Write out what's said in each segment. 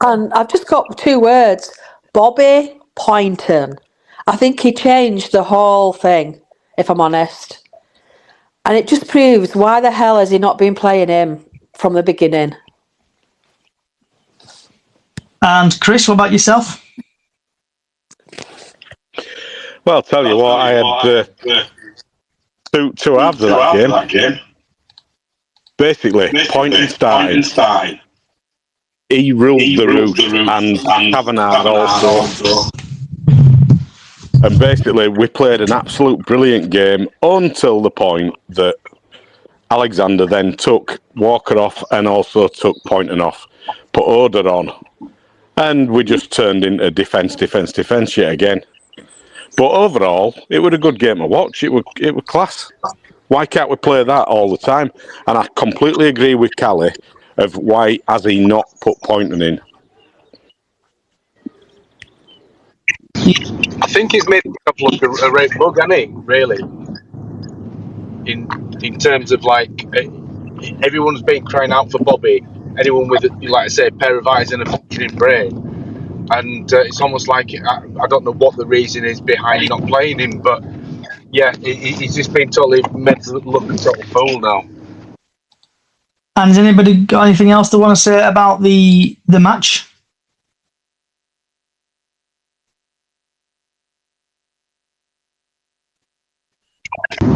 And I've just got 2 words. Bobby Poynton. I think he changed the whole thing, if I'm honest. And it just proves why the hell has he not been playing him from the beginning? And Chris, what about yourself? Well, I'll tell you what, I had two halves of that game. Basically, Poynton started. He ruled the roost, and Kavanagh also. And basically, we played an absolute brilliant game until the point that Alexander then took Walker off and also took Poynton off, put Oda on. And we just turned into defence yet again. But overall, it was a good game to watch. It was class. Why can't we play that all the time? And I completely agree with Callie of why has he not put Poynton in. I think he's made himself look a red bug, hasn't he? Really, in terms of like everyone's been crying out for Bobby. Anyone with, like I say, a pair of eyes and a functioning brain, and it's almost like I don't know what the reason is behind not playing him, but yeah, he's just been totally made to look a total fool now. And has anybody got anything else they want to say about the match?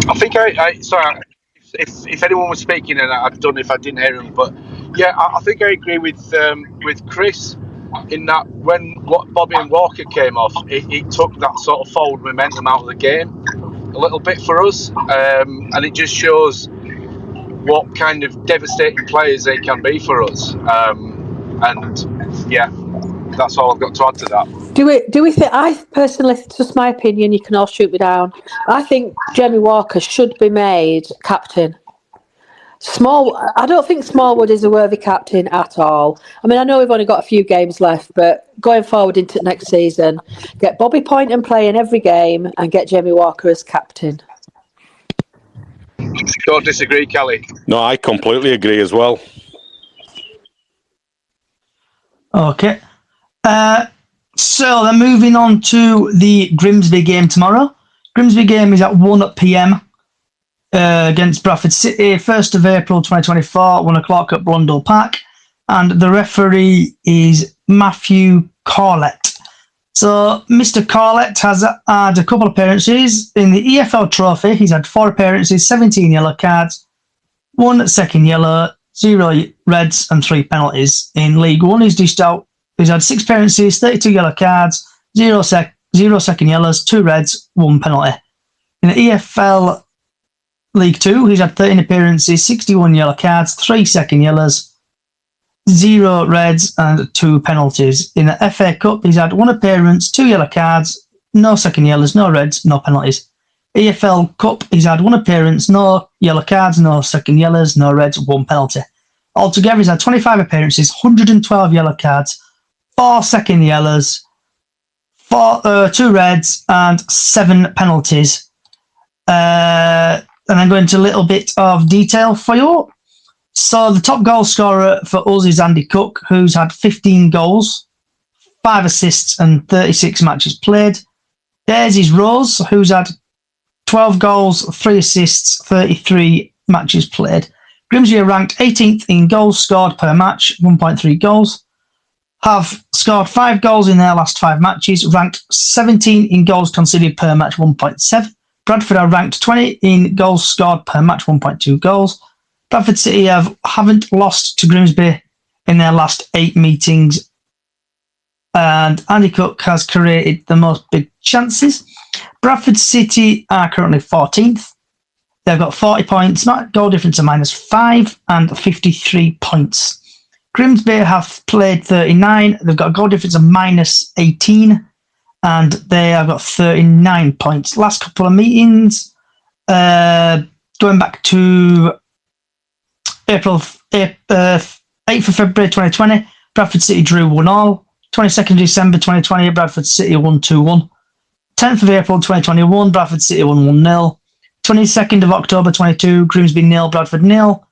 I think sorry, if anyone was speaking and I don't know if I didn't hear him, but yeah, I think I agree with Chris in that when Bobby and Walker came off, it took that sort of forward momentum out of the game a little bit for us, and it just shows what kind of devastating players they can be for us. And yeah, that's all I've got to add to that. Do we think? I personally, it's just my opinion. You can all shoot me down. I think Jamie Walker should be made captain. I don't think Smallwood is a worthy captain at all. I mean, I know we've only got a few games left, but going forward into next season, get Bobby Poynton playing every game and get Jamie Walker as captain. Don't disagree, Kelly. No, I completely agree as well. Okay. So then moving on to the Grimsby game tomorrow. Grimsby game is at 1 p.m. Against Bradford City, 1st of April 2024, 1 o'clock at Blundell Park. And the referee is Matthew Corlett. So Mr. Corlett has had a couple of appearances. In the EFL Trophy, he's had 4 appearances, 17 yellow cards, 1 second yellow, 0 reds and 3 penalties. In League One, he's had 6 appearances, 32 yellow cards, 0 second yellows, 2 reds, 1 penalty. In the EFL League 2, he's had 13 appearances, 61 yellow cards, 3 second yellows, 0 reds and 2 penalties. In the FA Cup, he's had 1 appearance, 2 yellow cards, no second yellows, no reds, no penalties. EFL Cup, he's had 1 appearance, no yellow cards, no second yellows, no reds, 1 penalty. Altogether, he's had 25 appearances, 112 yellow cards, 4 second yellows, 2 reds and 7 penalties. And I'm going into a little bit of detail for you. So the top goal scorer for us is Andy Cook, who's had 15 goals, 5 assists and 36 matches played. Theirs is Rose, who's had 12 goals, 3 assists, 33 matches played. Grimsby are ranked 18th in goals scored per match, 1.3 goals. Have scored 5 goals in their last 5 matches, ranked 17 in goals conceded per match, 1.7. Bradford are ranked 20 in goals scored per match, 1.2 goals. Bradford City haven't lost to Grimsby in their last 8 meetings. And Andy Cook has created the most big chances. Bradford City are currently 14th. They've got 40 points, goal difference of -5 and 53 points. Grimsby have played 39. They've got a goal difference of -18. And they have got 39 points. Last couple of meetings, going back to 8th of February 2020, Bradford City drew 1-1. 22nd of December 2020, Bradford City won 2-1. 10th of April 2021, Bradford City won 1-0. 22nd of October 22, Grimsby 0, Bradford 0.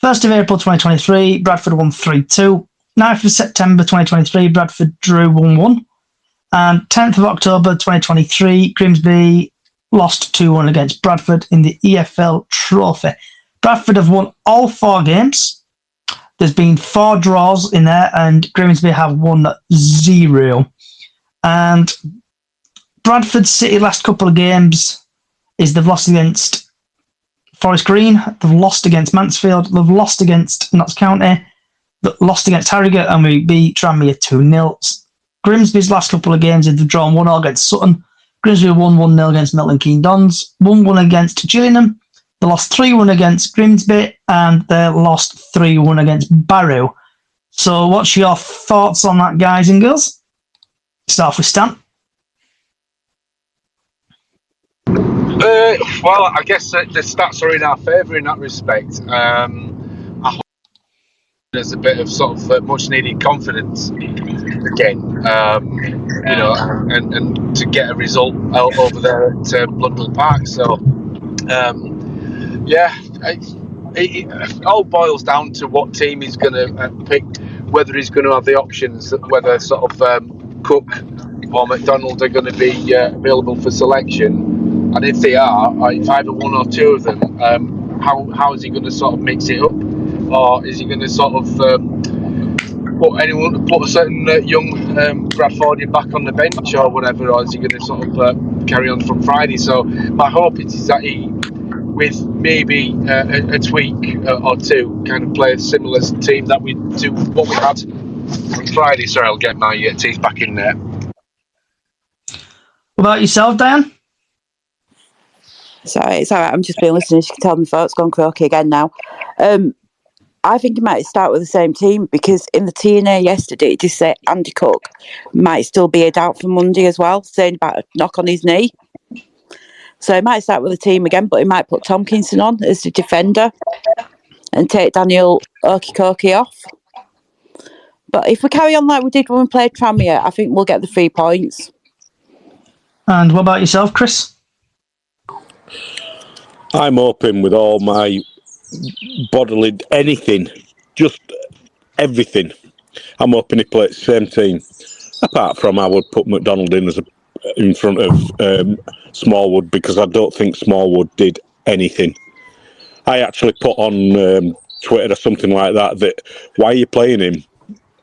1st of April 2023, Bradford won 3-2. 9th of September 2023, Bradford drew 1-1. And 10th of October 2023, Grimsby lost 2-1 against Bradford in the EFL Trophy. Bradford have won all 4 games. There's been 4 draws in there, and Grimsby have won 0. And Bradford City last couple of games is they've lost against Forest Green, they've lost against Mansfield, they've lost against Notts County, they've lost against Harrogate, and we beat Tranmere 2-0. Grimsby's last couple of games, they've drawn 1-0 against Sutton. Grimsby won 1-0 against Milton Keynes Dons, 1-1 against Gillingham. They lost 3-1 against Grimsby, and they lost 3-1 against Barrow. So what's your thoughts on that, guys and girls? Start off with Stan. Well, I guess the stats are in our favour in that respect. I hope there's a bit of sort of much needed confidence again, and to get a result out over there at Blundell Park. So, it all boils down to what team he's going to pick, whether he's going to have the options, whether sort of Cook or McDonald are going to be available for selection. And if they are, if either one or two of them, how is he going to sort of mix it up, or is he going to sort of put a certain young Bradfordian back on the bench or whatever, or is he going to sort of carry on from Friday? So my hope is that he, with maybe a tweak or two, kind of play a similar team that we do what we had on Friday. Sorry, I'll get my teeth back in there. What about yourself, Dan? Sorry, it's all right. I'm just being listening. You can tell me thoughts gone croaky again now. I think he might start with the same team, because in the TNA yesterday it just said Andy Cook might still be a doubt for Monday as well, saying about a knock on his knee. So he might start with the team again, but he might put Tomkinson on as the defender and take Daniel Okikoki off. But if we carry on like we did when we played Tranmere, I think we'll get the 3 points. And what about yourself, Chris? I'm hoping with all my bodily anything, just everything. I'm hoping he plays the same team. Apart from, I would put McDonald in in front of Smallwood, because I don't think Smallwood did anything. I actually put on Twitter or something like that why are you playing him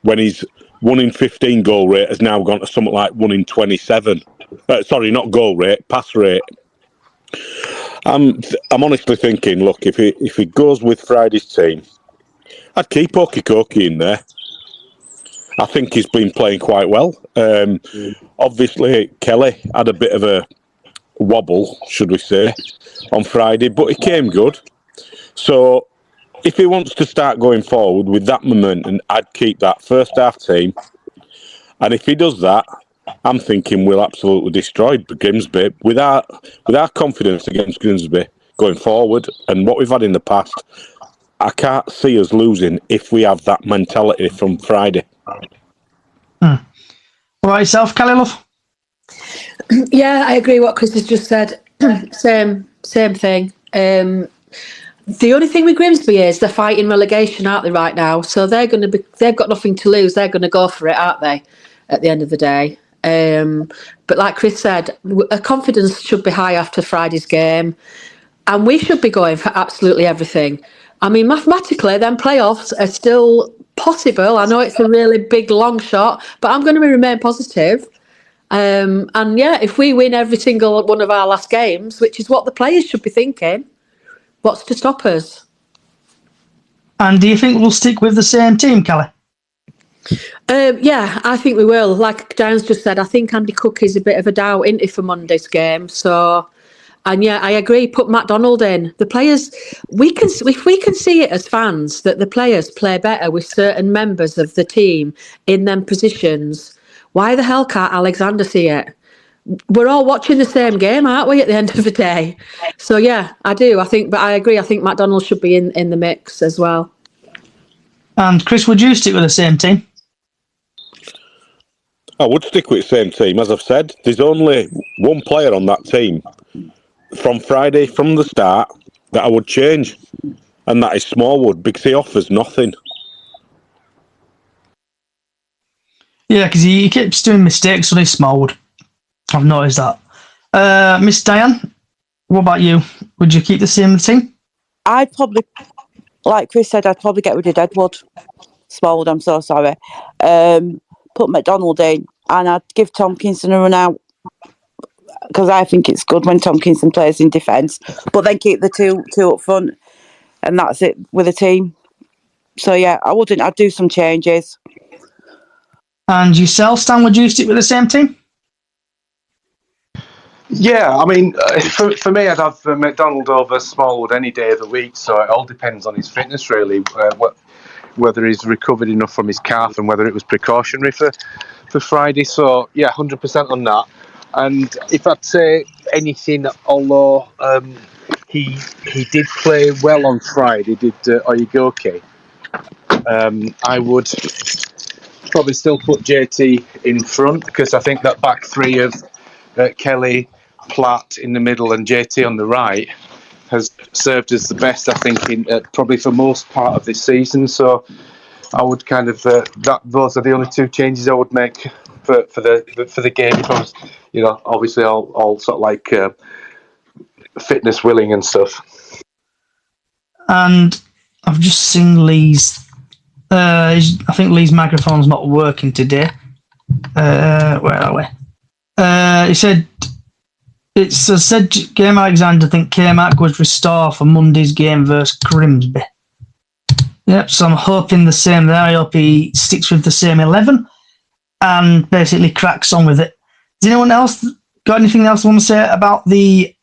when he's 1 in 15 goal rate has now gone to something like 1 in 27. Sorry, not goal rate, pass rate. I'm honestly thinking, look, if he goes with Friday's team, I'd keep Okikoki in there. I think he's been playing quite well. Obviously, Kelly had a bit of a wobble, should we say, on Friday, but he came good. So if he wants to start going forward with that momentum, I'd keep that first half team. And if he does that, I'm thinking we'll absolutely destroy Grimsby with our confidence against Grimsby going forward, and what we've had in the past. I can't see us losing if we have that mentality from Friday. What about yourself, Kelly Love? Yeah, I agree what Chris has just said. Same thing. The only thing with Grimsby is they're fighting relegation, aren't they, right now? So they've got nothing to lose. They're going to go for it, aren't they, at the end of the day? But like Chris said, confidence should be high after Friday's game, and we should be going for absolutely everything. I mean, mathematically, then playoffs are still possible. I know it's a really big, long shot, but I'm going to remain positive. And yeah, if we win every single one of our last games, which is what the players should be thinking, what's to stop us? And do you think we'll stick with the same team, Kelly? Yeah, I think we will. Like Dan's just said, I think Andy Cook is a bit of a doubt, isn't he, for Monday's game? So, and yeah, I agree. Put McDonald in. The players, if we can see it as fans that the players play better with certain members of the team in them positions, why the hell can't Alexander see it? We're all watching the same game, aren't we, at the end of the day? So yeah, I do. But I agree. I think McDonald should be in the mix as well. And Chris, would you stick with the same team? I would stick with the same team. As I've said, there's only one player on that team from Friday, from the start, that I would change, and that is Smallwood, because he offers nothing. Yeah, because he keeps doing mistakes on his Smallwood. I've noticed that. Miss Diane, what about you? Would you keep the same team? I'd probably, like Chris said, I'd probably get rid of Deadwood. Smallwood, I'm so sorry. Put McDonald in, and I'd give Tomkinson a run out, because I think it's good when Tomkinson plays in defence, but then keep the two up front, and that's it with a team. So yeah, I'd do some changes. And yourself, Stan, would you stick with the same team? Yeah, I mean, for me, I'd have McDonald over Smallwood any day of the week. So it all depends on his fitness, really. Whether he's recovered enough from his calf and whether it was precautionary for Friday. So yeah, 100% on that. And if I'd say anything, although he did play well on Friday, did Oyegoke, I would probably still put JT in front, because I think that back three of Kelly, Platt in the middle and JT on the right has served as the best, I think, in probably for most part of this season. So I would kind of those are the only two changes I would make for the game. If I was, obviously all sort of like fitness willing and stuff. And I've just seen Lee's. I think Lee's microphone's not working today. Where are we? He said. It said Game Alexander think K-Mac was restored for Monday's game versus Grimsby. Yep, so I'm hoping the same there. I hope he sticks with the same 11 and basically cracks on with it. Does anyone else got anything else they want to say about the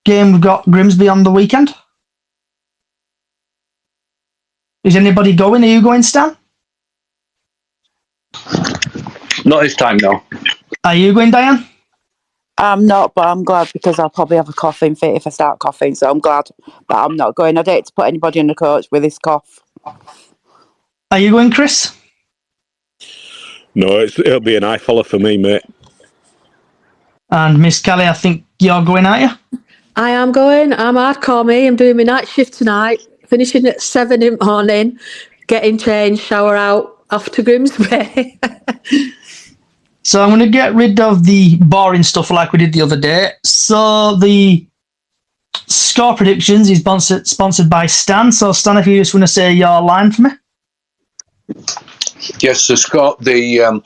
game we've got Grimsby on the weekend? Is anybody going? Are you going, Stan? Not this time, no. Are you going, Diane? I'm not, but I'm glad, because I'll probably have a coughing fit if I start coughing, so I'm glad. But I'm not going. I'd hate to put anybody on the coach with this cough. Are you going, Chris? No, it'll be an eye follow for me, mate. And Miss Kelly, I think you're going, aren't you? I am going. I'm hardcore me. I'm doing my night shift tonight, finishing at 7 in the morning, getting changed, shower out, off to Grimsby. So I'm going to get rid of the boring stuff like we did the other day. So the score predictions is sponsored by Stan. So Stan, if you just want to say your line for me. Yes, so Scott, the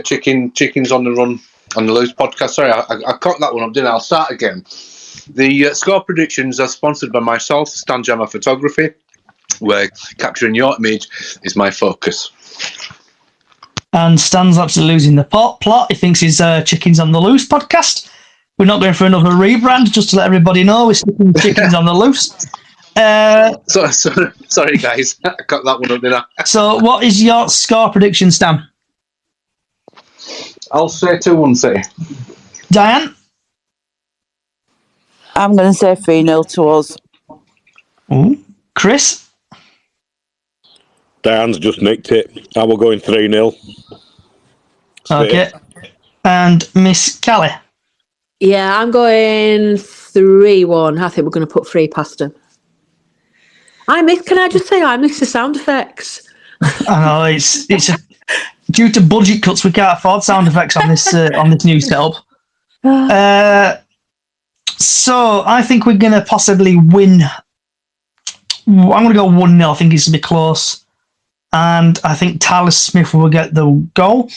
chickens on the run on the loose podcast. Sorry, I caught that one up, didn't I? I'll start again. The score predictions are sponsored by myself, Stan Jammer Photography, where capturing your image is my focus. And Stan's absolutely losing the plot. He thinks he's Chickens on the Loose podcast. We're not going for another rebrand, just to let everybody know. We're sticking Chickens on the Loose. Sorry, guys. I got that one up, didn't I? So what is your score prediction, Stan? I'll say 2-1 City. Diane? I'm going to say 3-0 to us. Ooh. Chris? Diane's just nicked it. I will go in 3-0. Okay. And Miss Kelly? Yeah, I'm going 3-1. I think we're going to put 3 past them. Can I just say I miss the sound effects? I know, it's due to budget cuts, we can't afford sound effects on this new setup. So I think we're going to possibly win. I'm going to go 1-0. I think it's going to be close. And I think Tyler Smith will get the goal.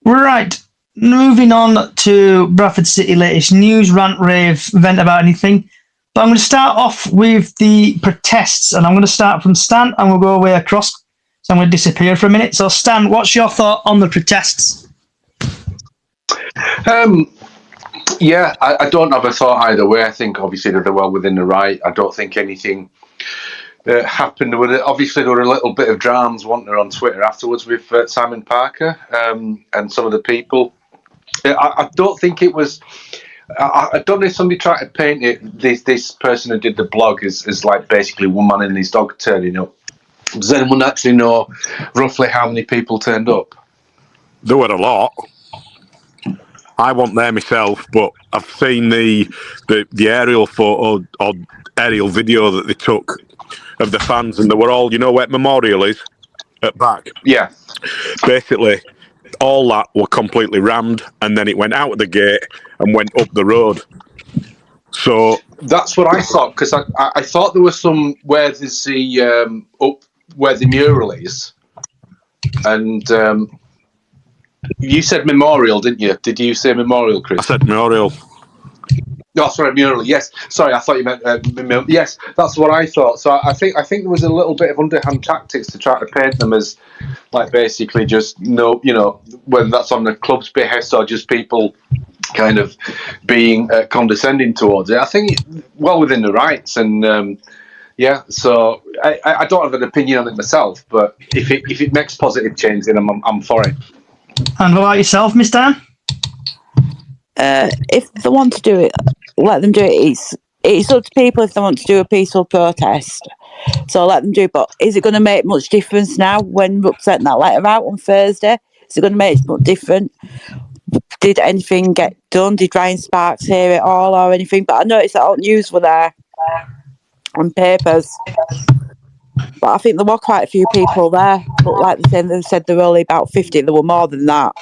Right, moving on to Bradford City latest news, rant, rave, vent about anything. But I'm going to start off with the protests, and I'm going to start from Stan, and we'll go away across. So I'm going to disappear for a minute. So Stan, what's your thought on the protests? Yeah, I don't have a thought either way. I think obviously that they're well within the right. I don't think anything happened. Obviously, there were a little bit of dramas, wasn't there, on Twitter afterwards with Simon Parker and some of the people. I don't think it was. I don't know if somebody tried to paint it. This person who did the blog is like basically one man and his dog turning up. Does anyone actually know roughly how many people turned up? There were a lot. I wasn't there myself, but I've seen the aerial photo or aerial video that they took of the fans, and they were all, you know where Memorial is? at back. Yeah. Basically, all that were completely rammed, and then it went out of the gate and went up the road. So that's what I thought, because I thought there was some where there's the up where the mural is, and you said memorial, didn't you? Did you say memorial, Chris? I said memorial. No, sorry, mural. Yes, sorry, I thought you meant yes. That's what I thought. So I think there was a little bit of underhand tactics to try to paint them as like basically just whether that's on the club's behest or just people kind of being condescending towards it. I think well within the rights, and so I don't have an opinion on it myself, but if it makes positive change, then I'm for it. And what about yourself, Miss Dan? If they want to do it, let them do it. It's up to people if they want to do a peaceful protest. So let them do it. But is it going to make much difference now when we're sent that letter out on Thursday? Is it going to make it much different? Did anything get done? Did Ryan Sparks hear it all or anything? But I noticed that all news were there on papers. But I think there were quite a few people there. But like they said there were only about 50. There were more than that.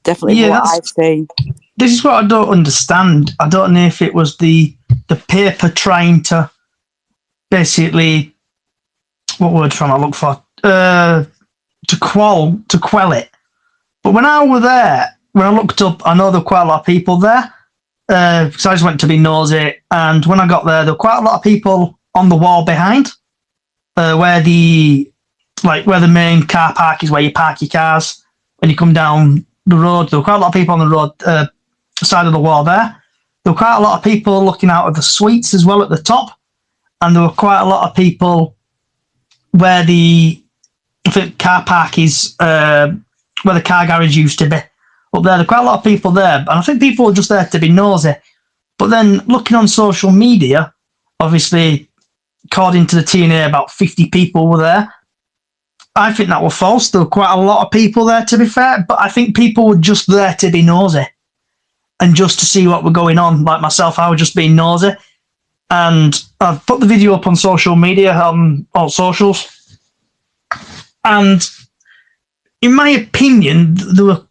Definitely what I've seen. This is what I don't understand. I don't know if it was the paper trying to basically, what word am I look for? To quell it. But when I was there, when I looked up, I know there were quite a lot of people there. Because I just went to be nosy, and when I got there were quite a lot of people on the wall behind, where the main car park is, where you park your cars when you come down the road. There were quite a lot of people on the road side of the wall there. There were quite a lot of people looking out of the suites as well at the top, and there were quite a lot of people where the car park is, where the car garage used to be. Up there were quite a lot of people there, and I think people were just there to be nosy. But then looking on social media, obviously, according to the TNA, about 50 people were there. I think that was false. There were quite a lot of people there, to be fair, but I think people were just there to be nosy and just to see what were going on. Like myself, I was just being nosy. And I've put the video up on social media, on all socials. And in my opinion, there were,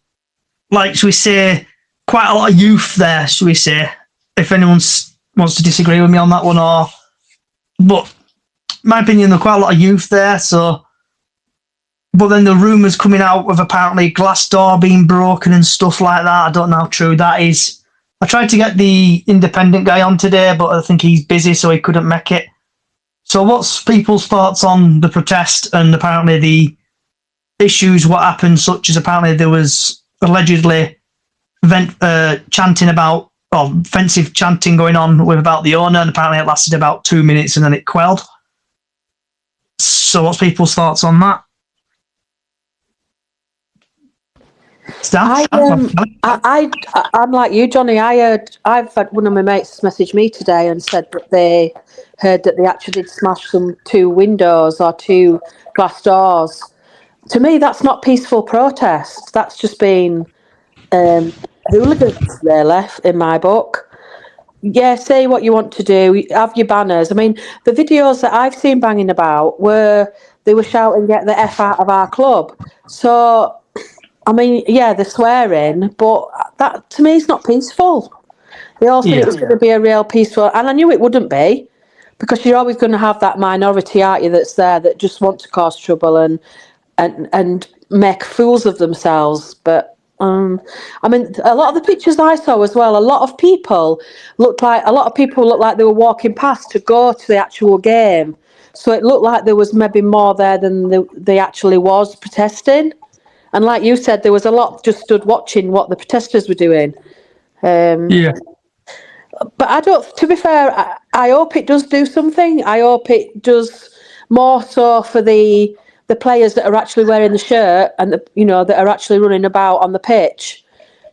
should we say, quite a lot of youth there, should we say, if anyone wants to disagree with me on that one. But in my opinion, there were quite a lot of youth there, so... But then the rumours coming out of apparently glass door being broken and stuff like that. I don't know how true that is. I tried to get the independent guy on today, but I think he's busy, so he couldn't make it. So what's people's thoughts on the protest and apparently the issues, what happened, such as apparently there was allegedly chanting about, or offensive chanting going on about the owner, and apparently it lasted about 2 minutes and then it quelled. So what's people's thoughts on that? I'm like you, Johnny. I've had one of my mates message me today and said that they heard that they actually did smash some 2 windows or 2 glass doors. To me, that's not peaceful protest. That's just been hooligans, really, in my book. Yeah, say what you want to do. Have your banners. I mean, the videos that I've seen banging about they were shouting, "Get the F out of our club." So, I mean, yeah, they're swearing, but that to me is not peaceful. They all said it was going to be a real peaceful, and I knew it wouldn't be, because you're always going to have that minority, aren't you, that's there that just want to cause trouble and make fools of themselves. But I mean, a lot of the pictures I saw as well, a lot of people looked like they were walking past to go to the actual game. So it looked like there was maybe more there than they actually was protesting. And like you said, there was a lot just stood watching what the protesters were doing. But I don't. To be fair, I hope it does do something. I hope it does more so for the players that are actually wearing the shirt and that are actually running about on the pitch,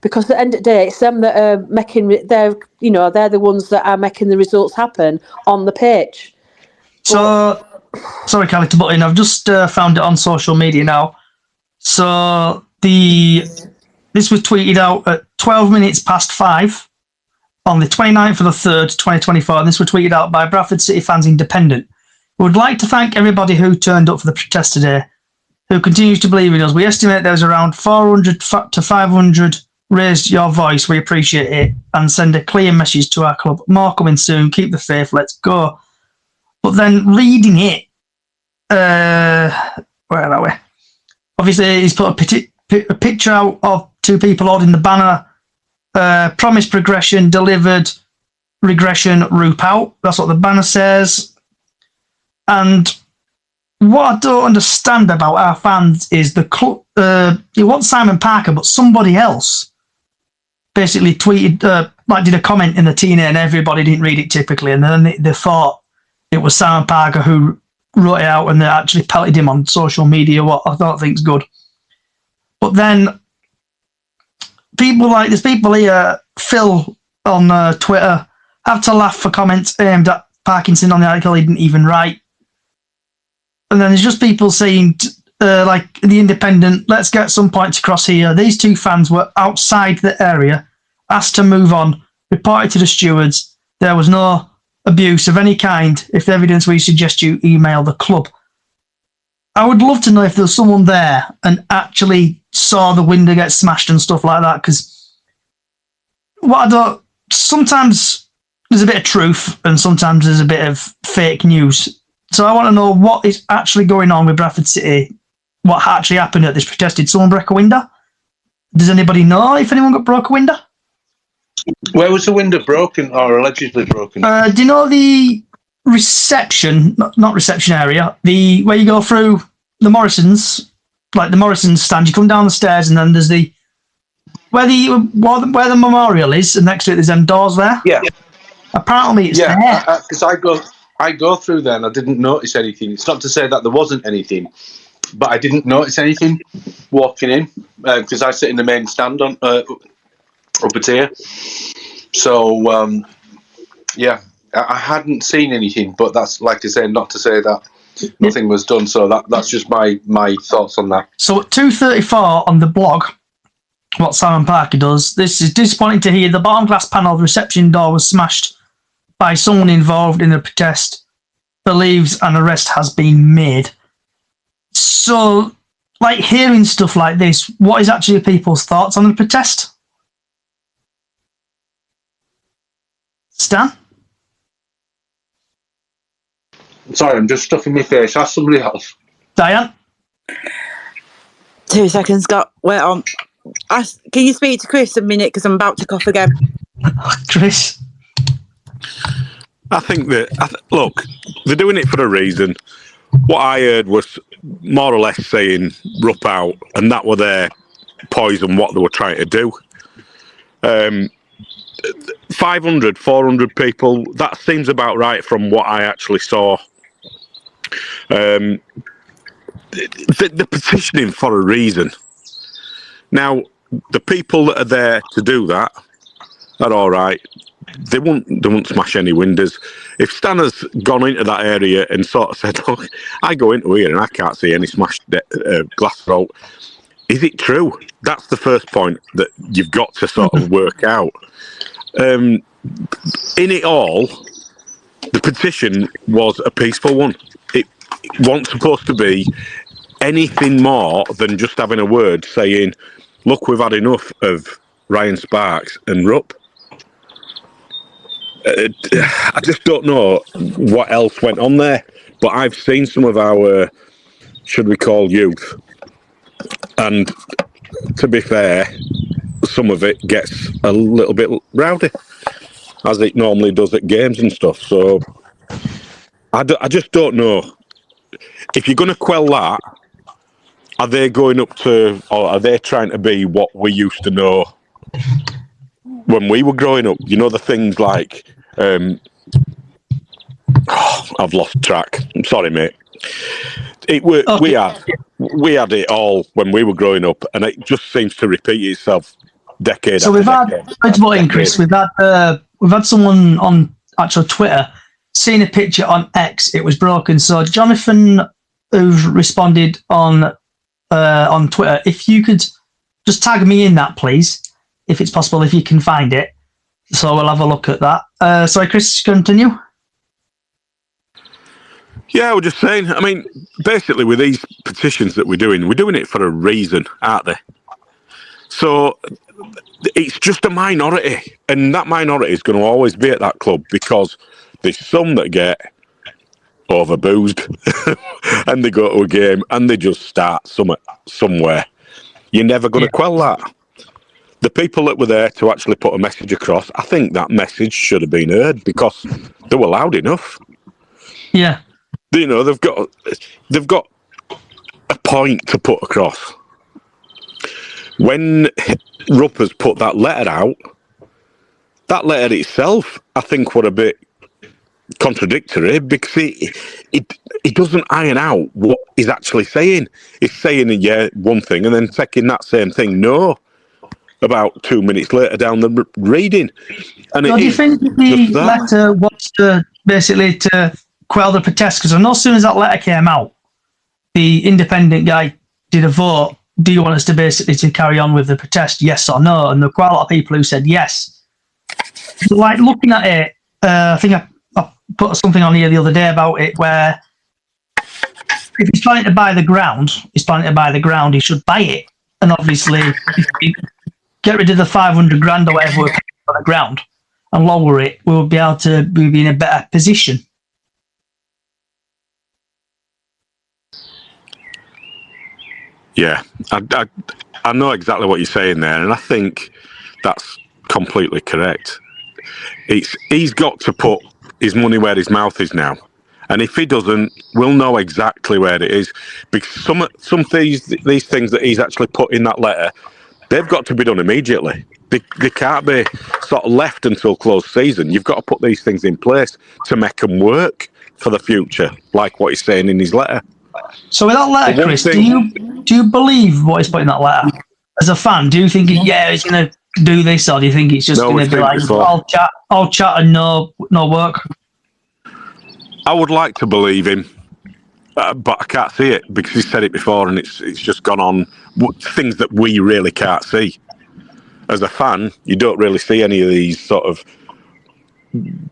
because at the end of the day, it's them that are making. They're the ones that are making the results happen on the pitch. So, sorry, Callie, to butt in. I've just found it on social media now. So this was tweeted out at 12 minutes past 5 on the 29th of the 3rd, 2024. And this was tweeted out by Bradford City Fans Independent. We would like to thank everybody who turned up for the protest today, who continues to believe in us. We estimate there's around 400 to 500 raised your voice. We appreciate it and send a clear message to our club. More coming soon. Keep the faith. Let's go. But then reading it, where are we? Obviously, he's put a picture out of two people holding the banner. Promised progression, delivered regression, roop out. That's what the banner says. And what I don't understand about our fans is the club. You want Simon Parker, but somebody else basically tweeted, did a comment in the TNA, and everybody didn't read it typically, and then they thought it was Simon Parker who wrote it out, and they actually pelted him on social media, what I don't think's good. But then there's people here, Phil on Twitter, have to laugh for comments aimed at Parkinson on the article he didn't even write. And then there's just people saying, like the Independent, let's get some points across here. These two fans were outside the area, asked to move on, reported to the stewards. There was no abuse of any kind. If the evidence, we suggest you email the club. I would love to know if there was someone there and actually saw the window get smashed and stuff like that, because sometimes there's a bit of truth and sometimes there's a bit of fake news. So I want to know what is actually going on with Bradford City, what actually happened at this protest. Did someone break a window? Does anybody know if anyone broke a window? Where was the window broken or allegedly broken? Do you know the reception, not reception area, where you go through the Morrisons, like the Morrisons stand, you come down the stairs and then there's where the memorial is, and next to it there's them doors there? Yeah. Apparently it's there. Because I go through there and I didn't notice anything. It's not to say that there wasn't anything, but I didn't notice anything walking in, because I sit in the main stand on up at here. So, I hadn't seen anything, but that's, like I say, not to say that nothing was done. So that's just my thoughts on that. So at 2:34 on the blog, what Simon Parker does, this is disappointing to hear. The bottom glass panel of the reception door was smashed by someone involved in the protest. Believes an arrest has been made. So, like, hearing stuff like this, what is actually people's thoughts on the protest? Stan? Sorry, I'm just stuffing my face. Ask somebody else. Diane? 2 seconds, Scott. Wait on. Can you speak to Chris a minute, because I'm about to cough again? Chris? I think look, they're doing it for a reason. What I heard was more or less saying "rup out," and that were their poison, what they were trying to do. 500, 400 people, that seems about right from what I actually saw. They're petitioning for a reason. Now, the people that are there to do that are all right. They won't smash any windows. If Stan has gone into that area and sort of said, "Look, I go into here and I can't see any smashed glass throat," is it true? That's the first point that you've got to sort of work out. In it all, the petition was a peaceful one. It wasn't supposed to be anything more than just having a word saying, "Look, we've had enough of Ryan Sparks and Rupp." I just don't know what else went on there, but I've seen some of our, should we call, youth, and to be fair, some of it gets a little bit rowdy, as it normally does at games and stuff. So I just don't know. If you're going to quell that, are they going up to, or are they trying to be what we used to know when we were growing up? You know, the things like, I've lost track. I'm sorry, mate. We had it all when we were growing up, and it just seems to repeat itself decade so after decade. Chris, we've had someone on actual Twitter seen a picture on X. It was broken. So Jonathan, who's responded on Twitter, if you could just tag me in that, please, if it's possible, if you can find it. So we'll have a look at that. Sorry, Chris, continue. Yeah, I was just saying. I mean, basically, with these petitions that we're doing it for a reason, aren't they? So it's just a minority, and that minority is going to always be at that club because there's some that get overboozed and they go to a game and they just start somewhere. You're never going to quell that. The people that were there to actually put a message across, I think that message should have been heard because they were loud enough. Yeah. You know, they've got a point to put across. When Ruppers put that letter out, that letter itself, I think, were a bit contradictory because it doesn't iron out what he's actually saying. He's saying, yeah, one thing, and then taking that same thing, no, about 2 minutes later down the reading. And So do you think the letter was basically to quell the protest? Because I know as soon as that letter came out, the independent guy did a vote. Do you want us to basically to carry on with the protest, yes or no? And there were quite a lot of people who said yes. So, like, looking at it, I think I put something on here the other day about it where if he's planning to buy the ground, he should buy it. And obviously, if he get rid of the 500 grand or whatever we're paying for the ground and lower it, we'll be able to be in a better position. Yeah, I know exactly what you're saying there, and I think that's completely correct. He's got to put his money where his mouth is now, and if he doesn't, we'll know exactly where it is. Because some of these things that he's actually put in that letter, they've got to be done immediately. They can't be sort of left until close season. You've got to put these things in place to make them work for the future, like what he's saying in his letter. So with that letter, Chris, do you believe what he's put in that letter? As a fan, do you think he's going to do this, or do you think it's just going to be like all chat and no work? I would like to believe him, but I can't see it because he's said it before, and it's just gone on things that we really can't see. As a fan, you don't really see any of these sort of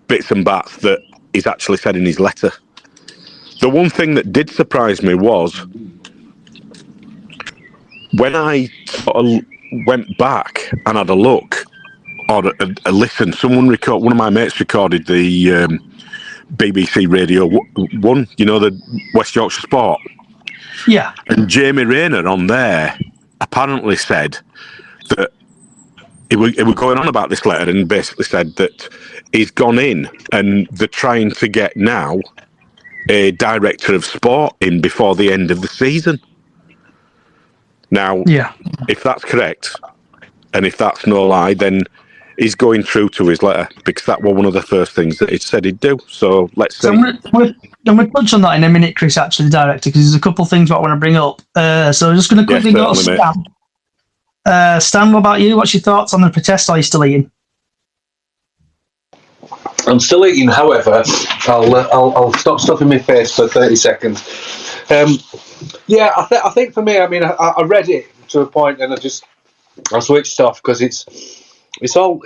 bits and bats that he's actually said in his letter. The one thing that did surprise me was when I sort of went back and had a look or a listen. One of my mates recorded the BBC Radio 1, you know, the West Yorkshire Sport. Yeah. And Jamie Rayner on there apparently said that he was going on about this letter and basically said that he's gone in and they're trying to get now a director of sport in before the end of the season. Now, if that's correct, and if that's no lie, then he's going true to his letter because that was one of the first things that he said he'd do. So let's see. So we'll touch on that in a minute, Chris, actually, the director, because there's a couple of things that I want to bring up. So I'm just going to quickly go to Stan. Stan, what about you? What's your thoughts on the protest? Are you still eating? I'm still eating, however, I'll stop stuffing my face for 30 seconds. I think for me, I mean, I read it to a point and I switched off because he's done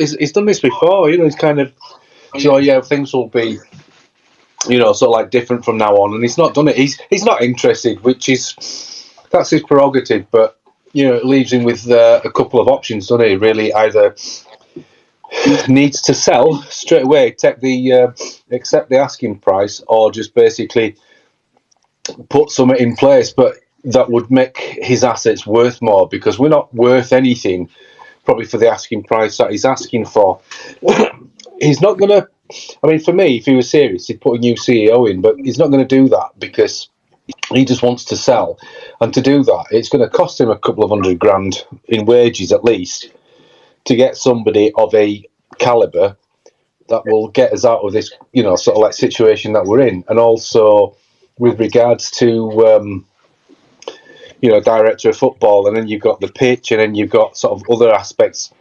this before, you know. He's kind of, things will be, you know, sort of like different from now on, and he's not done it. He's not interested, that's his prerogative, but you know, it leaves him with a couple of options, doesn't he? Really, either needs to sell straight away, accept the asking price, or just basically put something in place, but that would make his assets worth more, because we're not worth anything probably for the asking price that he's asking for. He's not going to, I mean, for me, if he was serious, he'd put a new CEO in, but he's not going to do that because he just wants to sell. And to do that, it's going to cost him a couple of $100,000 in wages at least to get somebody of a calibre that will get us out of this, you know, sort of like situation that we're in. And also with regards to, you know, director of football, and then you've got the pitch, and then you've got sort of other aspects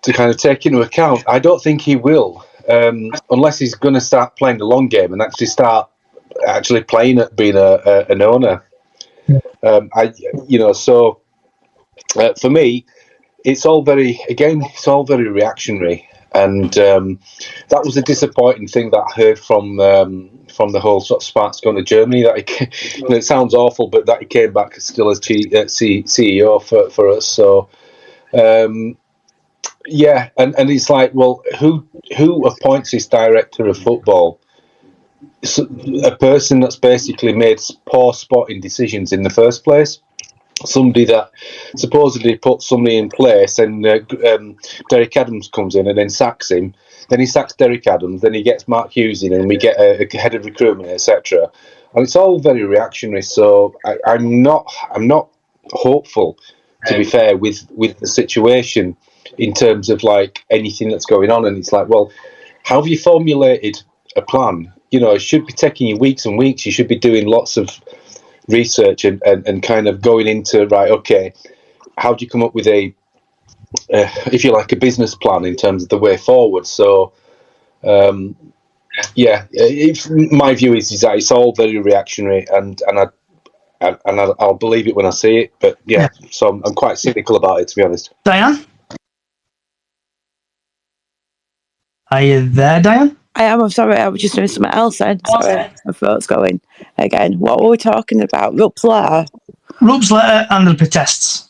to kind of take into account. I don't think he will, unless he's going to start playing the long game and start playing at being an owner. For me, it's all very reactionary, And that was a disappointing thing that I heard from the whole sort of Sparks going to Germany. That it sounds awful, but that he came back still as CEO for us. So yeah, and it's like, well, who appoints this director of football? A person that's basically made poor spotting decisions in the first place. Somebody that supposedly put somebody in place, and Derek Adams comes in and then sacks him. Then he sacks Derek Adams. Then he gets Mark Hughes in, and we get a head of recruitment, etc. And it's all very reactionary. So I'm not hopeful, to be fair, with the situation in terms of like anything that's going on. And it's like, well, how have you formulated a plan? You know, it should be taking you weeks and weeks. You should be doing lots of research and kind of going into, right, okay, how do you come up with a if you like, a business plan in terms of the way forward? So yeah, my view is that it's all very reactionary, and I'll believe it when I see it. But yeah. So I'm quite cynical about it, to be honest. Diane? Are you there, Diane? I am. I'm sorry. I was just doing something else then. Sorry, my throat's going again. What were we talking about? Rupp's letter? Rupp's letter and the protests.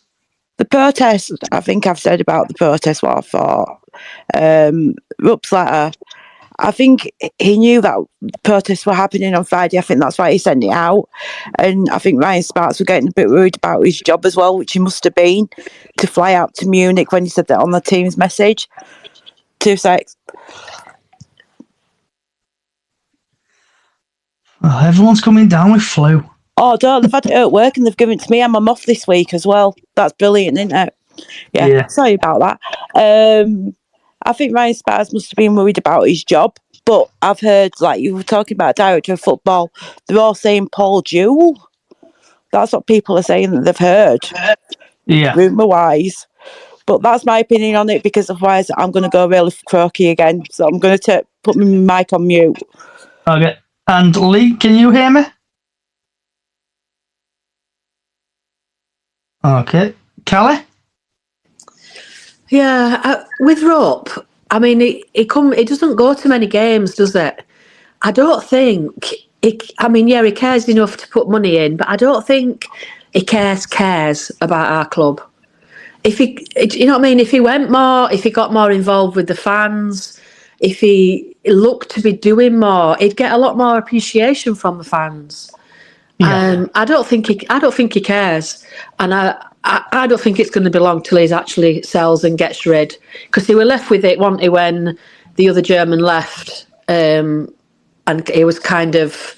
The protest, I think I've said about the protest what I thought. Rupp's letter, I think he knew that protests were happening on Friday. I think that's why he sent it out. And I think Ryan Sparks was getting a bit worried about his job as well, which he must have been, to fly out to Munich when he said that on the team's message. 2 secs. Oh, everyone's coming down with flu. Oh, don't. They've had it at work and they've given it to me. I'm off this week as well. That's brilliant, isn't it? Yeah. Sorry about that. I think Ryan Sparks must have been worried about his job. But I've heard, like you were talking about, director of football, they're all saying Paul Jewell. That's what people are saying that they've heard. Yeah. Rumour-wise. But that's my opinion on it, because otherwise I'm going to go really croaky again. So I'm going to put my mic on mute. Okay. And Lee, can you hear me? Okay. Callie? Yeah, with Rupp, I mean, it doesn't go to many games, does it? I don't think, he cares enough to put money in, but I don't think he cares about our club. If you know what I mean? If he went more, if he got more involved with the fans, if he looked to be doing more, he'd get a lot more appreciation from the fans. Yeah. I don't think he cares, and I don't think it's going to be long till he actually sells and gets rid, because he were left with it, wasn't he, when the other German left, and he was kind of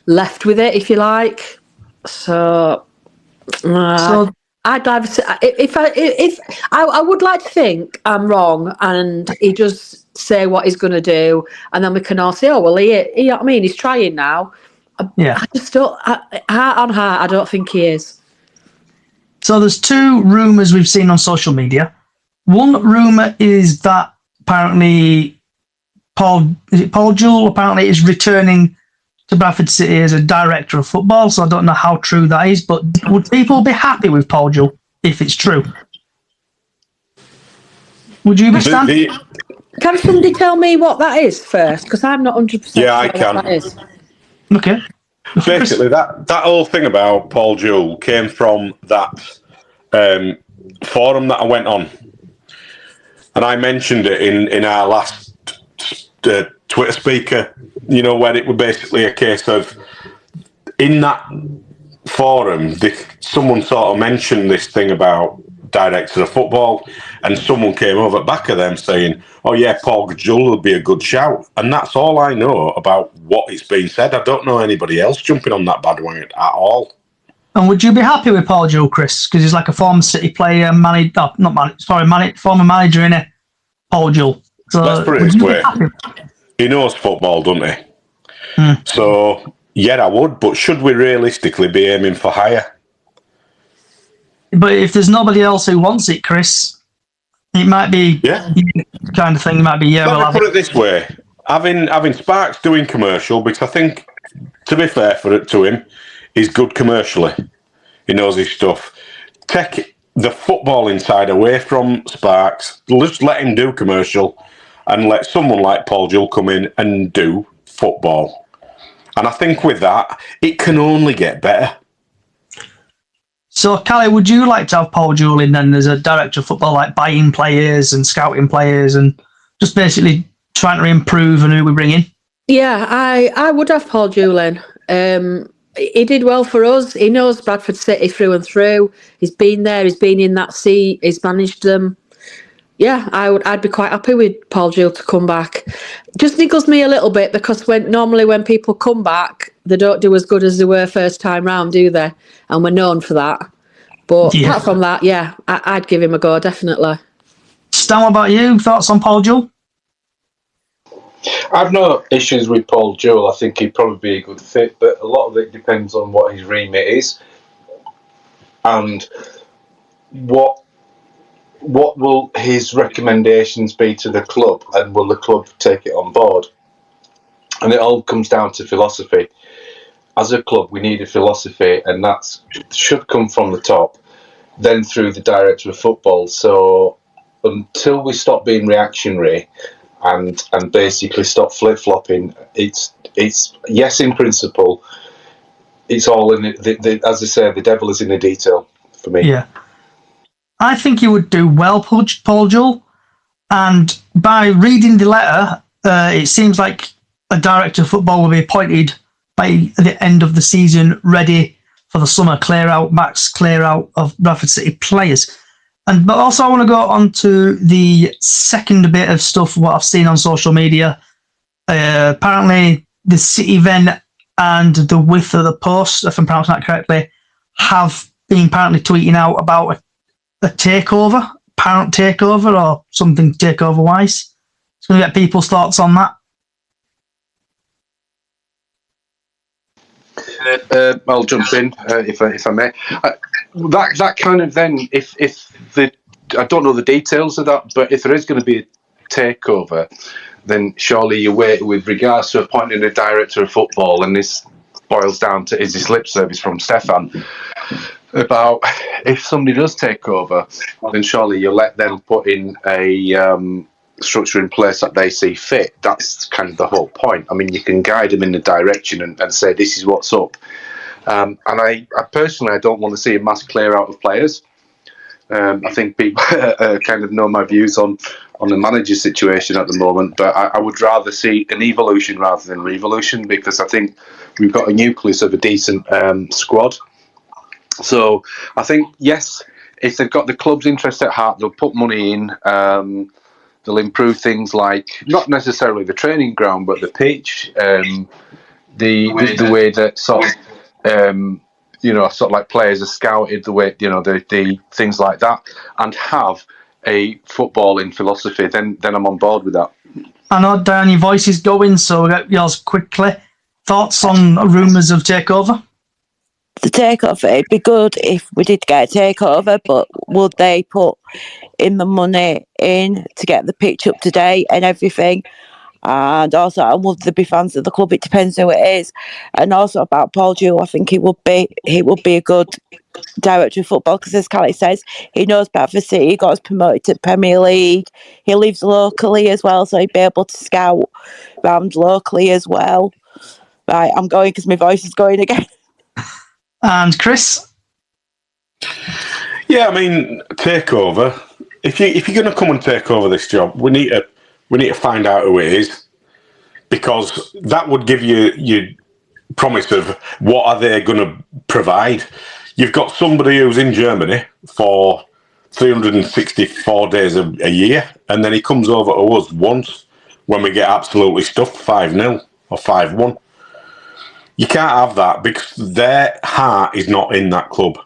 left with it, if you like. So I'd like to, if I would like to think I'm wrong, and he just say what he's going to do, and then we can all say, oh well, he you know what I mean, he's trying now. Yeah, I just don't. Heart on heart, I don't think he is. So there's 2 rumours we've seen on social media. One rumour is that apparently Paul Jewell apparently is returning to Bradford City as a director of football. So I don't know how true that is, but would people be happy with Paul Jewell if it's true? Would you be, Stan? Can somebody tell me what that is first? Because I'm not 100%. Yeah, I can. What that is. Okay. Basically, that whole thing about Paul Jewell came from that forum that I went on, and I mentioned it in our last Twitter speaker. You know, where it was basically a case of, in that forum, someone sort of mentioned this thing about director of football, and someone came over back of them saying, oh yeah, Paul Jewell will be a good shout. And that's all I know about what it's been said. I don't know anybody else jumping on that bandwagon at all. And would you be happy with Paul Jewell, Chris? Because he's like a former City player, former manager in it, Paul Jewell. So let's put it this way. He knows football, doesn't he? So, yeah, I would. But should we realistically be aiming for higher? But if there's nobody else who wants it, Chris, it might be kind of thing. It might be, Let me put it this way. Having Sparks doing commercial, because I think, to be fair to him, he's good commercially. He knows his stuff. Take the footballing side away from Sparks. Just let him do commercial. and let someone like Paul Jewell come in and do football. And I think with that, it can only get better. So, Callie, would you like to have Paul Jewell in then as a director of football, like buying players and scouting players and just basically trying to improve and who we bring in? Yeah, I would have Paul Jewell in. He did well for us. He knows Bradford City through and through. He's been there. He's been in that seat. He's managed them. Yeah, I'd be quite happy with Paul Jewell to come back. Just niggles me a little bit because normally when people come back, they don't do as good as they were first time round, do they? And we're known for that. But apart from that, yeah, I'd give him a go, definitely. Stan, what about you? Thoughts on Paul Jewell? I've no issues with Paul Jewell. I think he'd probably be a good fit, but a lot of it depends on what his remit is and what will his recommendations be to the club, and will the club take it on board? And it all comes down to philosophy. As a club, we need a philosophy, and that should come from the top, then through the director of football. So until we stop being reactionary and basically stop flip-flopping, it's yes, in principle, it's all in it. As I say, the devil is in the detail for me. Yeah. I think he would do well, Paul Jewell. And by reading the letter, it seems like a director of football will be appointed by the end of the season, ready for the summer max clear out of Bradford City players. But also I want to go on to the second bit of stuff, what I've seen on social media. Apparently the City event and the width of the post, if I'm pronouncing that correctly, have been apparently tweeting out about a takeover, apparent takeover or something takeover-wise. It's going to get people's thoughts on that. I'll jump in if I may. That kind of then, if I don't know the details of that, but if there is going to be a takeover, then surely you wait with regards to appointing a director of football, and this boils down to is this lip service from Stefan about if somebody does take over, then surely you let them put in a structure in place that they see fit. That's kind of the whole point. I mean, you can guide them in the direction and say this is what's up. And I personally, I don't want to see a mass clear out of players. I think people kind of know my views on the manager situation at the moment, but I would rather see an evolution rather than revolution, because I think we've got a nucleus of a decent squad. So I think, yes, if they've got the club's interest at heart, they'll put money in. They'll improve things like not necessarily the training ground, but the pitch, the way that sort of like players are scouted, the way the things like that, and have a footballing philosophy. Then I'm on board with that. I know, Dan, your voice is going, so we'll get yours quickly. Thoughts on rumours of takeover? The takeover, it'd be good if we did get a takeover, but would they put in the money in to get the pitch up to date and everything? And also, would there be fans of the club? It depends who it is. And also about Paul Jewell, I think he would be a good director of football, because as Callie says, he knows Bradford City. He got us promoted to Premier League. He lives locally as well, so he'd be able to scout around locally as well. Right, I'm going because my voice is going again. And Chris? Yeah, I mean, takeover. If you're going to come and take over this job, we need to find out who it is, because that would give you your promise of what are they going to provide. You've got somebody who's in Germany for 364 days a year, and then he comes over to us once when we get absolutely stuffed 5-0 or 5-1. You can't have that, because their heart is not in that club.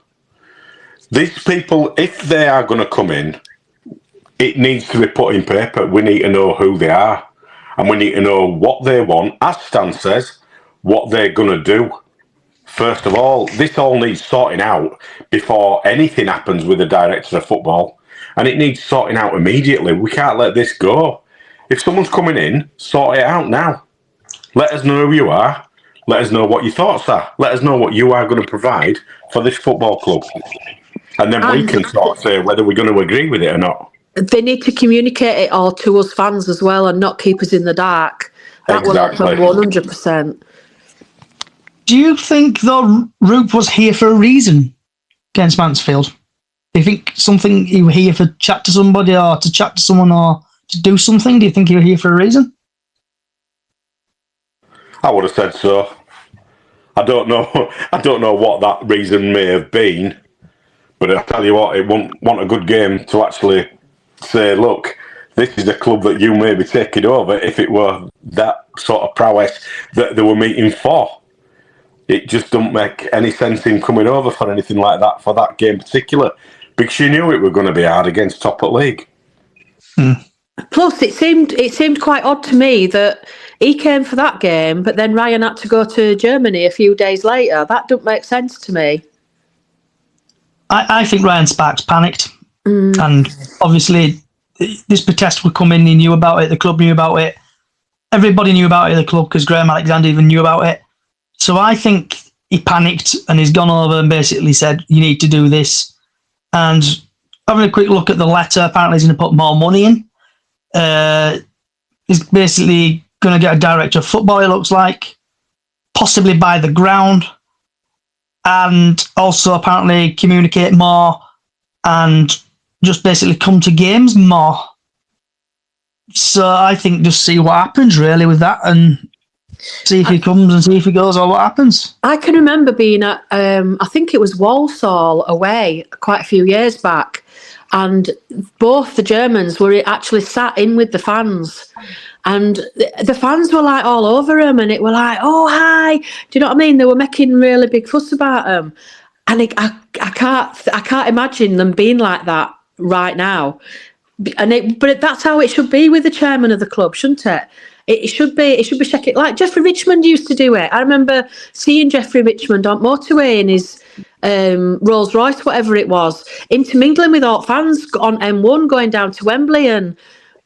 These people, if they are going to come in, it needs to be put in paper. We need to know who they are, and we need to know what they want. As Stan says, what they're going to do. First of all, this all needs sorting out before anything happens with the director of football, and it needs sorting out immediately. We can't let this go. If someone's coming in, sort it out now. Let us know who you are. Let us know what your thoughts are. Let us know what you are going to provide for this football club. And then we can sort of say whether we're going to agree with it or not. they need to communicate it all to us fans as well and not keep us in the dark. That will help them 100%. Do you think, though, Roop was here for a reason against Mansfield? Do you think something he was here for chat to somebody or to chat to someone or to do something? Do you think he was here for a reason? I would have said so. I don't know. I don't know what that reason may have been, but I'll tell you what, it won't want a good game to actually say, look, this is the club that you may be taking over if it were that sort of prowess that they were meeting for. It just don't make any sense in coming over for anything like that for that game in particular, because you knew it were going to be hard against top at league. Plus, it seemed quite odd to me that he came for that game, but then Ryan had to go to Germany a few days later. That don't make sense to me. I think Ryan Sparks panicked, and obviously this protest would come in. He knew about it. The club knew about it. Everybody knew about it at the club because Graham Alexander even knew about it. So I think he panicked and he's gone over and basically said, you need to do this. And having a quick look at the letter, apparently he's going to put more money in. He's basically going to get a director of football, it looks like, possibly buy the ground, and also apparently communicate more and just basically come to games more. So I think just see what happens really with that and see if he comes and see if he goes or what happens. I can remember being at, I think it was Walsall away quite a few years back, and both the Germans were actually sat in with the fans, and the fans were like all over him, and it were like, oh, hi. Do you know what I mean? They were making really big fuss about him. And I can't imagine them being like that right now. But that's how it should be with the chairman of the club, shouldn't it? It should be shaking, like Jeffrey Richmond used to do it. I remember seeing Jeffrey Richmond on motorway in his Rolls Royce, whatever it was, intermingling with all fans on M1 going down to Wembley, and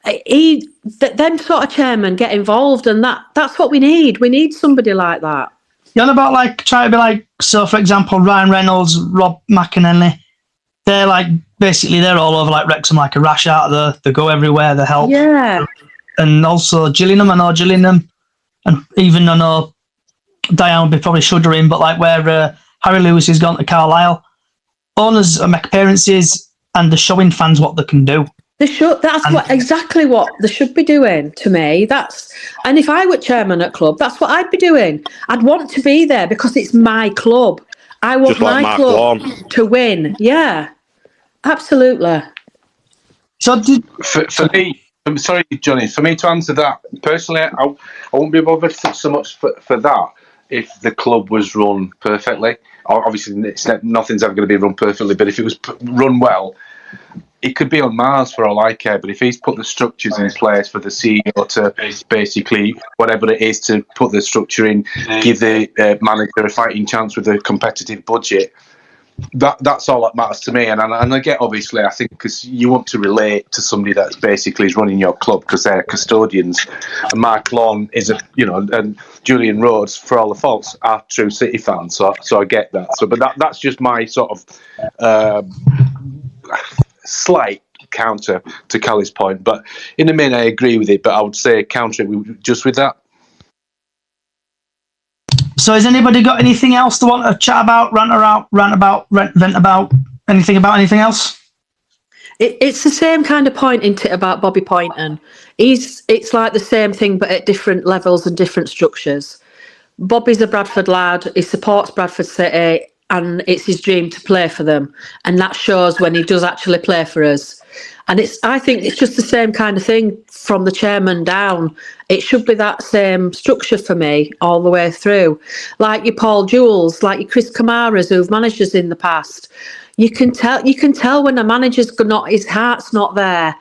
them sort of chairmen get involved, and that's what we need. We need somebody like that. You know about like trying to be like, so for example, Ryan Reynolds, Rob McInerney, they're like basically they're all over like Wrexham like a rash out there. They go everywhere, they help. Yeah. And also Gillingham, and even I know Diane would be probably shuddering, but like where Harry Lewis has gone to Carlisle, owners make appearances and they're showing fans what they can do. They should. That's exactly what they should be doing to me. And if I were chairman at club, that's what I'd be doing. I'd want to be there because it's my club. I want my club to win. Yeah, absolutely. So for me, I'm sorry, Johnny. For me to answer that personally, I won't be bothered so much for that if the club was run perfectly. Obviously, nothing's ever going to be run perfectly, but if it was run well, it could be on Mars for all I care. But if he's put the structures in place for the CEO to basically whatever it is to put the structure in, give the manager a fighting chance with a competitive budget. That's all that matters to me, and I get, obviously, I think because you want to relate to somebody that's basically is running your club because they're custodians, and Mark Lawn is and Julian Rhodes, for all the faults, are true City fans, so I get that. So, but that's just my sort of slight counter to Callie's point, but in the main I agree with it. But I would say counter it just with that. So has anybody got anything else to want to chat about, vent about, anything else? It's the same kind of point, isn't it, about Bobby Poynton? It's like the same thing, but at different levels and different structures. Bobby's a Bradford lad. He supports Bradford City, and it's his dream to play for them. And that shows when he does actually play for us. And I think it's just the same kind of thing from the chairman down. It should be that same structure for me all the way through. Like your Paul Jewells, like your Chris Kamaras, who've managed us in the past. You can tell when a manager's not, his heart's not there.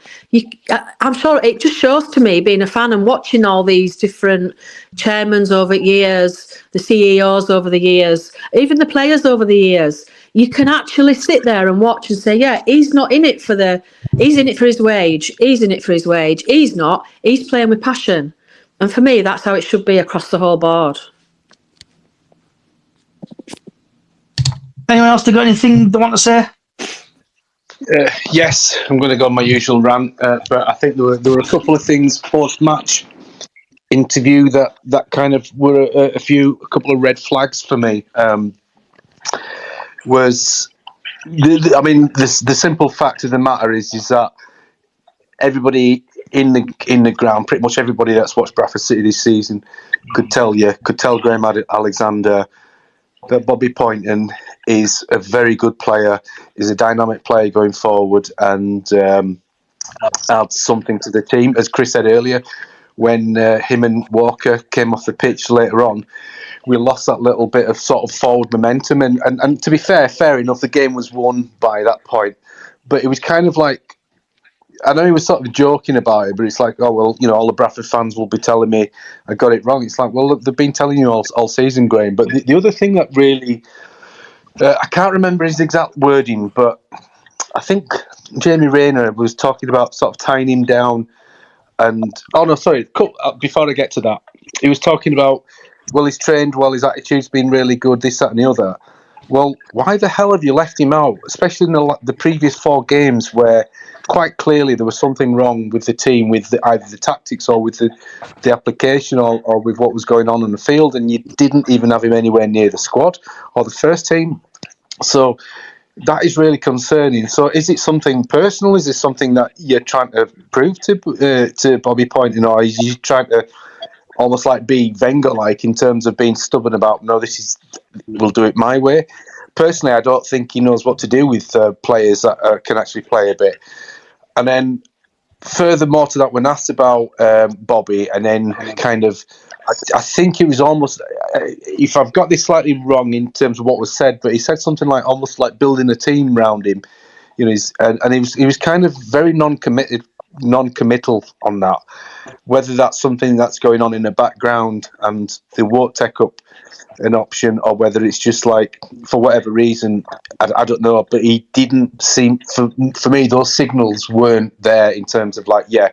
I'm sure it just shows to me, being a fan and watching all these different chairmans over years, the CEOs over the years, even the players over the years. You can actually sit there and watch and say, yeah, he's not in it he's in it for his wage. He's in it for his wage. He's not. He's playing with passion. And for me, that's how it should be across the whole board. Anyone else got anything they want to say? Yes, I'm going to go on my usual rant, but I think there were a couple of things post-match interview that kind of were a couple of red flags for me. Was the simple fact of the matter is that everybody in the ground, pretty much everybody that's watched Bradford City this season, could tell Graham Alexander that Bobby Poynton is a very good player, is a dynamic player going forward, and adds something to the team. As Chris said earlier, when him and Walker came off the pitch later on, we lost that little bit of sort of forward momentum. And to be fair enough, the game was won by that point. But it was kind of like, I know he was sort of joking about it, but it's like, oh, well, all the Bradford fans will be telling me I got it wrong. It's like, well, look, they've been telling you all season, Graham. But the other thing that really, I can't remember his exact wording, but I think Jamie Rayner was talking about sort of tying him down. And, before I get to that, he was talking about, well, he's trained well, his attitude's been really good, this, that, and the other. Well, why the hell have you left him out, especially in the previous 4 games where quite clearly there was something wrong with the team, with either the tactics or with the application or with what was going on the field, and you didn't even have him anywhere near the squad or the first team. So that is really concerning. So is it something personal? Is it something that you're trying to prove to Bobby Poynton, or is he trying to almost like be Wenger-like in terms of being stubborn about, no, we'll do it my way? Personally, I don't think he knows what to do with players that can actually play a bit. And then furthermore to that, when asked about Bobby, and then kind of, I think it was almost, if I've got this slightly wrong in terms of what was said, but he said something like almost like building a team around him, and he was kind of very non-committal on that. Whether that's something that's going on in the background and they won't take up an option, or whether it's just like for whatever reason, I don't know. But he didn't seem, for me, those signals weren't there in terms of like, yeah,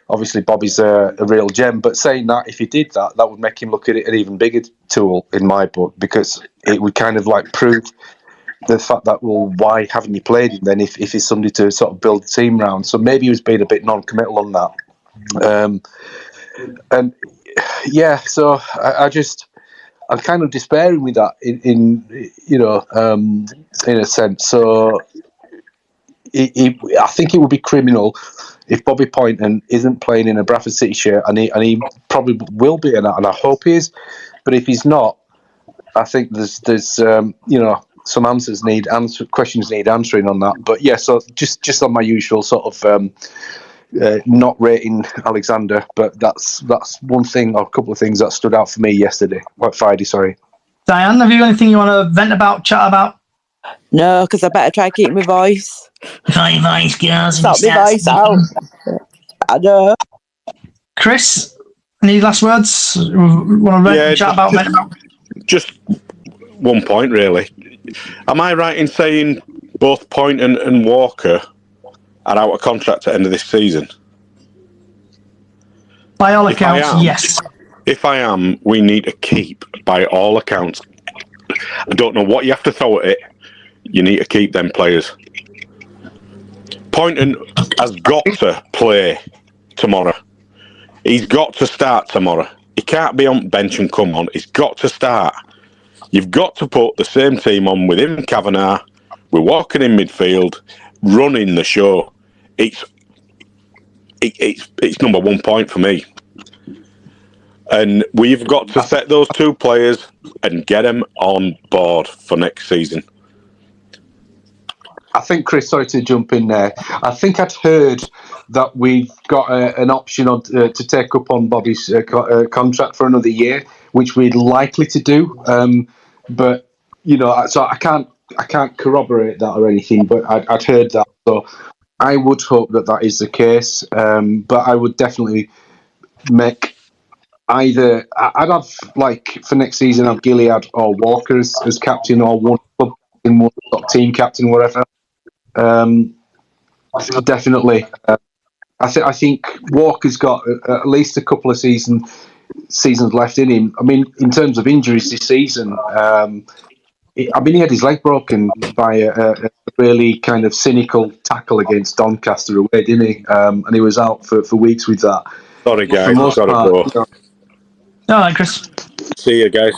obviously Bobby's a real gem. But saying that, if he did that, that would make him look at it an even bigger tool in my book, because it would kind of like prove the fact that, well, why haven't you played him then if he's somebody to sort of build the team around? So maybe he was being a bit non-committal on that. And yeah, so I'm kind of despairing with that in a sense. So I think it would be criminal if Bobby Poynton isn't playing in a Bradford City shirt, and he probably will be, and I hope he is. But if he's not, I think there's some questions need answering on that. But yeah, so just on my usual sort of not rating Alexander, but that's one thing or a couple of things that stood out for me Friday. Sorry, Diane, have you anything you want to vent about, chat about? No, because I better try and keep my voice. Sorry, voice, girls. Stop my voice out. I know. Chris, any last words? Want to chat about, vent about? Just one point, really. Am I right in saying both Poynton and Walker are out of contract at the end of this season? By all accounts, yes. If I am, we need to keep, by all accounts. I don't know what you have to throw at it. You need to keep them players. Poynton has got to play tomorrow. He's got to start tomorrow. He can't be on bench and come on. He's got to start. You've got to put the same team on with him, Kavanagh. We're walking in midfield, running the show. It's number 1 point for me. And we've got to set those 2 players and get them on board for next season. I think, Chris, sorry to jump in there. I think I'd heard that we've got an option to take up on Bobby's contract for another year, which we're likely to do. But so I can't corroborate that or anything. But I'd heard that, so I would hope that is the case. But I would definitely make either. I'd have, like, for next season, have Gilead or Walker as captain, or one club captain, one team captain, whatever. Definitely. I think Walker's got at least a couple of seasons left in him. I mean, in terms of injuries this season, he had his leg broken by a really kind of cynical tackle against Doncaster away, didn't he? And he was out for weeks with that. Sorry, But guys. for the most Gotta part, go. you know, All right, Chris. See you, guys.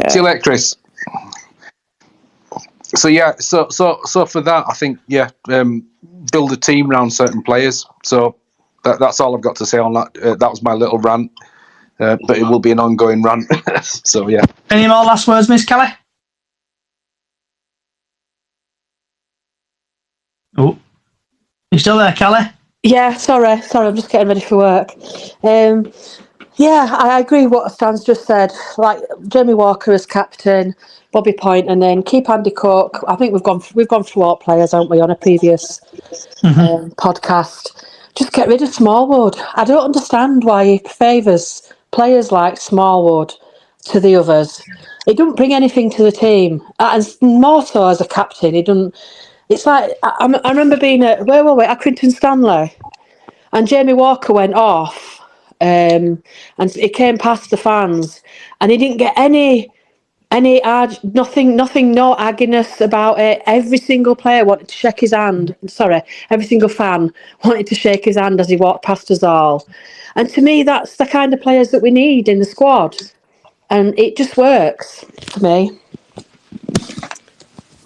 see you later, Chris. So yeah, so for that, I think build a team around certain players. So that's all I've got to say on that. That was my little rant, but it will be an ongoing rant. So yeah. Any more last words, Miss Kelly? Oh, you still there, Kelly? Yeah, sorry, I'm just getting ready for work. Yeah, I agree with what Stan's just said. Like Jamie Walker as captain, Bobby Point, and then keep Andy Cook. I think we've gone through all players, haven't we, on a previous podcast. Just get rid of Smallwood. I don't understand why he favours players like Smallwood to the others. He doesn't bring anything to the team, and more so as a captain. He doesn't. It's like I remember being at where were we at Accrington Stanley, and Jamie Walker went off, and he came past the fans, and he didn't get any nothing, no agginess about it. Every single player wanted to shake his hand. Sorry, every single fan wanted to shake his hand as he walked past us all. And to me, that's the kind of players that we need in the squad, and it just works for me.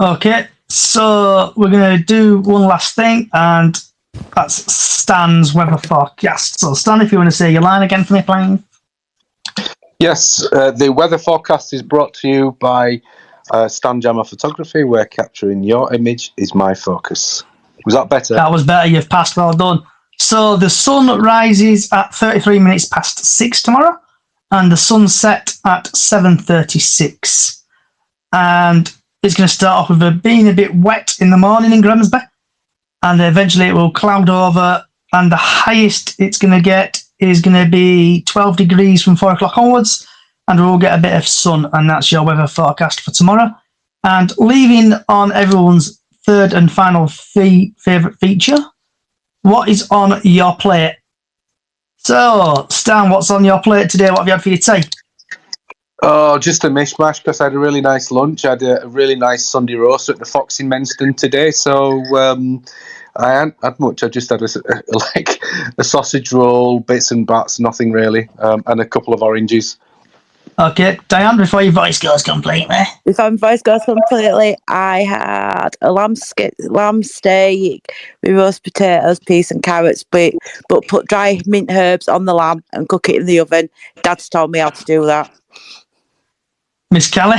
Okay, so we're going to do one last thing, and that's Stan's weather forecast. So, Stan, if you want to say your line again for me, please. Yes, the weather forecast is brought to you by Stan Jammer Photography, where capturing your image is my focus. Was that better? That was better. You've passed. Well done. So the sun rises at 33 minutes past 6 tomorrow, and the sun set at 7:36. And it's going to start off with being a bit wet in the morning in Grimsby, and eventually it will cloud over, and the highest it's going to get is going to be 12 degrees from 4 o'clock onwards, and we'll get a bit of sun, and that's your weather forecast for tomorrow. And leaving on everyone's third and final favourite feature, what is on your plate? So, Stan, what's on your plate today? What have you had for your tea? Oh, just a mishmash, because I had a really nice lunch. I had a really nice Sunday roast at the Fox in Menston today, so I hadn't had much. I just had a sausage roll, bits and bats, nothing really, and a couple of oranges. Okay, Diane, before your voice goes completely. Before my voice goes completely, I had a lamb steak with roast potatoes, peas and carrots, but put dry mint herbs on the lamb and cook it in the oven. Dad's told me how to do that. Miss Kelly?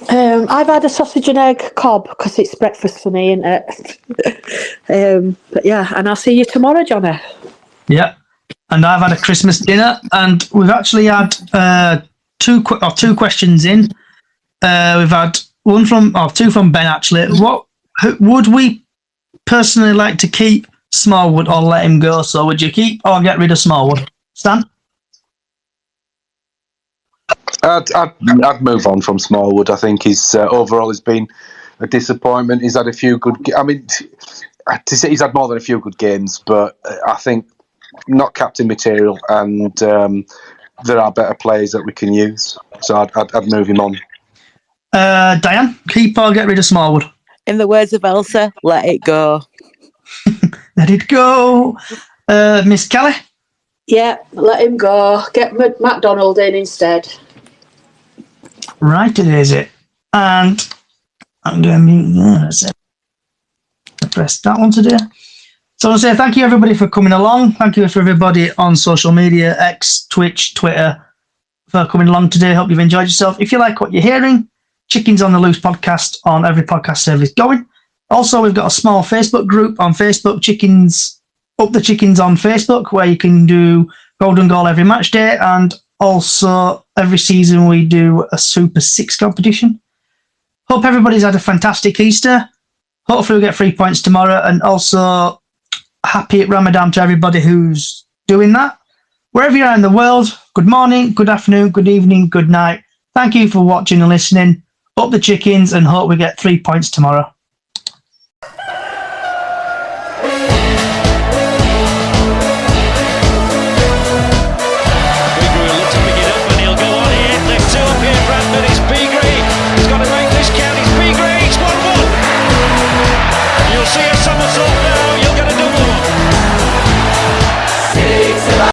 I've had a sausage and egg cob because it's breakfast for me, isn't it? But yeah, and I'll see you tomorrow, Johnny. Yeah. And I've had a Christmas dinner, and we've actually had two questions in. We've had two from Ben, actually. Would we personally like to keep Smallwood or let him go? So would you keep or get rid of Smallwood? Stan? I'd move on from Smallwood. I think he's overall has been a disappointment. He's had a few good. To say he's had more than a few good games, but I think not captain material, and there are better players that we can use. So I'd move him on. Diane, keep or get rid of Smallwood? In the words of Elsa, let it go. Let it go. Miss Kelly? Yeah, let him go. Get McDonald in instead. Right, it is it. And I'm going to press that one today. So I want to say thank you, everybody, for coming along. Thank you for everybody on social media, X, Twitch, Twitter, for coming along today. Hope you've enjoyed yourself. If you like what you're hearing, Chickens on the Loose podcast on every podcast service going. Also, we've got a small Facebook group on Facebook, Chickens Up the Chickens on Facebook, where you can do Golden Goal every match day, and also every season we do a Super 6 competition. Hope everybody's had a fantastic Easter. Hopefully we'll get 3 points tomorrow, and also happy Ramadan to everybody who's doing that. Wherever you are in the world, good morning, good afternoon, good evening, good night. Thank you for watching and listening. Up the Chickens, and hope we get 3 points tomorrow.